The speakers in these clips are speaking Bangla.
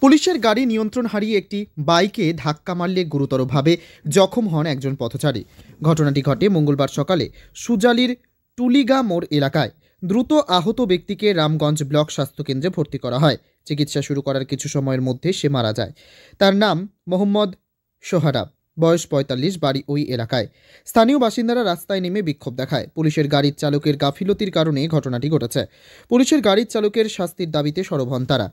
পুলিশের গাড়ি নিয়ন্ত্রণ হারিয়ে একটি বাইকে ধাক্কা মারলে গুরুতরভাবে জখম হন একজন পথচারী। ঘটনাটি ঘটে মঙ্গলবার সকালে সুজালির টুলিগা মোড় এলাকায়। দ্রুত আহত ব্যক্তিকে রামগঞ্জ ব্লক স্বাস্থ্যকেন্দ্রে ভর্তি করা হয়। চিকিৎসা শুরু করার কিছু সময়ের মধ্যে সে মারা যায়। তার নাম মোহাম্মদ সোহারাব, বয়স ৪৫, বাড়ি ওই এলাকায়। স্থানীয় বাসিন্দারা রাস্তায় নেমে বিক্ষোভ দেখায়। পুলিশের গাড়ির চালকের গাফিলতির কারণে ঘটনাটি ঘটেছে। পুলিশের গাড়ির চালকের শাস্তির দাবিতে সরব হন তারা।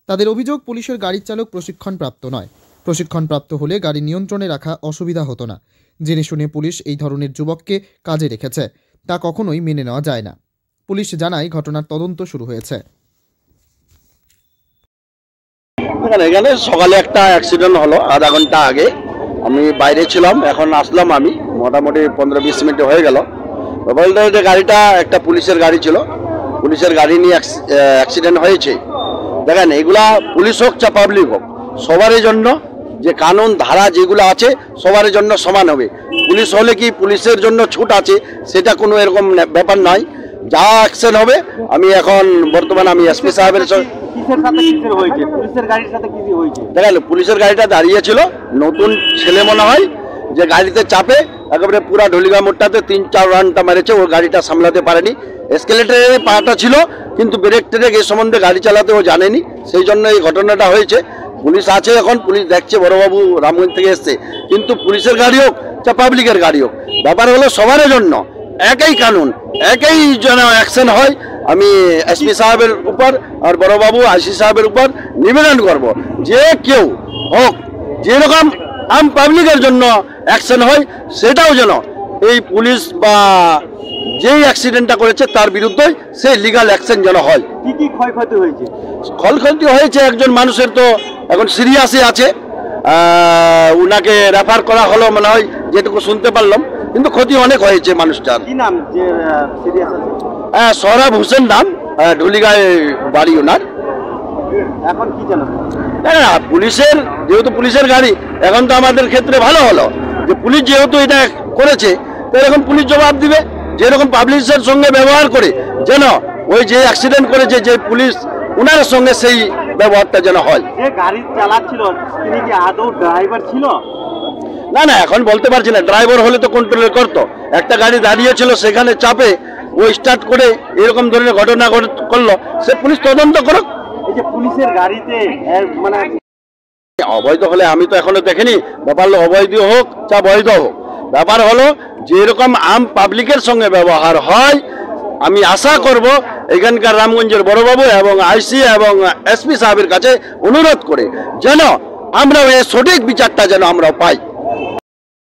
তাদের অভিযোগ, পুলিশের গাড়ির চালক প্রশিক্ষণপ্রাপ্ত নয়। প্রশিক্ষণপ্রাপ্ত হলে গাড়ি নিয়ন্ত্রণে রাখা অসুবিধা হতো না। জেনে শুনে পুলিশ এই ধরনের যুবককে কাজে রেখেছে, তা কখনোই মেনে নেওয়া যায় না। পুলিশ জানায় ঘটনার তদন্ত শুরু হয়েছে। এখানে সকালে একটা অ্যাক্সিডেন্ট হলো আধা ঘন্টা আগে। আমি বাইরে ছিলাম, এখন আসলাম। আমি মোটামুটি 15-20 মিনিট হয়ে গেল। বলতে গাড়িটা একটা পুলিশের গাড়ি ছিল, পুলিশের গাড়ি নিয়ে অ্যাক্সিডেন্ট হয়েছে। দেখেন, এগুলা পুলিশ হোক চা পাবলিক হোক, সবার জন্য যে কানুন ধারা যেগুলো আছে সবার জন্য সমান হবে। পুলিশ হলে কি পুলিশের জন্য ছুট আছে, সেটা কোনো এরকম ব্যাপার নয়। যা অ্যাকশন হবে, আমি এখন বর্তমানে আমি এসপি সাহেবের দেখেন, পুলিশের গাড়িটা দাঁড়িয়েছিল, নতুন ছেলে মনে হয় যে গাড়িতে চাপে একেবারে পুরা ঢুলিগা মোড়টাতে 3-4 রাউন্ডটা মেরেছে। ও গাড়িটা সামলাতে পারেনি। এসকেলেটারের পাটা ছিল, কিন্তু ব্রেক ট্রেক এই সম্বন্ধে গাড়ি চালাতে ও জানেনি, সেই জন্য এই ঘটনাটা হয়েছে। পুলিশ আছে, এখন পুলিশ দেখছে, বড়বাবু রামগঞ্জ থেকে এসছে। কিন্তু পুলিশের গাড়ি হোক চা পাবলিকের গাড়ি হোক, ব্যাপার হলো সবার জন্য একই কানুন, একই যেন অ্যাকশন হয়। আমি এসপি সাহেবের উপর আর বড়বাবু আইসি সাহেবের উপর নিবেদন করব, যে কেউ হোক যেরকম আম পাবলিকের জন্য অ্যাকশন হয়, সেটাও যেন এই পুলিশ বা যেই অ্যাক্সিডেন্টটা করেছে তার বিরুদ্ধে সেই লিগাল অ্যাকশন যেন হয়। কি কি ক্ষয়ক্ষতি হয়েছে? ক্ষয়ক্ষতি হয়েছে, একজন মানুষের তো এখন সিরিয়াসই আছে, উনাকে রেফার করা হলো মনে হয়, যেটুকু শুনতে পারলাম। কিন্তু ক্ষতি অনেক হয়েছে মানুষটার। কি নাম যে সিরিয়াস আছে? সোহরাব হোসেন নাম, ঢুলিগায় বাড়ি ওনার। এখন কি জানো? না, পুলিশের যেহেতু পুলিশের গাড়ি, এখন তো আমাদের ক্ষেত্রে ভালো হলো যে পুলিশ যেহেতু এটা করেছে, তো এখন পুলিশ জবাব দিবে। যেরকম পাবলিশের সঙ্গে ব্যবহার করে যেন ওই যে অ্যাক্সিডেন্ট করেছে যে পুলিশ, ওনার সঙ্গে সেই ব্যবহারটা যেন হয়। যে গাড়ি চালাচ্ছিল তিনি কি আদৌ ড্রাইভার ছিল? না না, এখন বলতে পারছি না। ড্রাইভার হলে তো কন্ট্রোল করতো। একটা গাড়ি দাঁড়িয়েছিল, সেখানে চাপে ও স্টার্ট করে এরকম ধরনের ঘটনা করলো, সে পুলিশ তদন্ত করুক। এই যে পুলিশের গাড়িতে মানে অবৈধ হলে আমি তো এখনো দেখিনি। ব্যাপার হলো অবৈধ হোক চা বৈধ হোক, ব্যাপার হলো যেরকম আম পাবলিকের সঙ্গে ব্যবহার হয়, আমি আশা করব এখানকার রামগঞ্জের বড়বাবু এবং আইসি এবং এসপি সাহেবের কাছে অনুরোধ করে যেন আমরা এই সঠিক বিচারটা যেন আমরা পাই।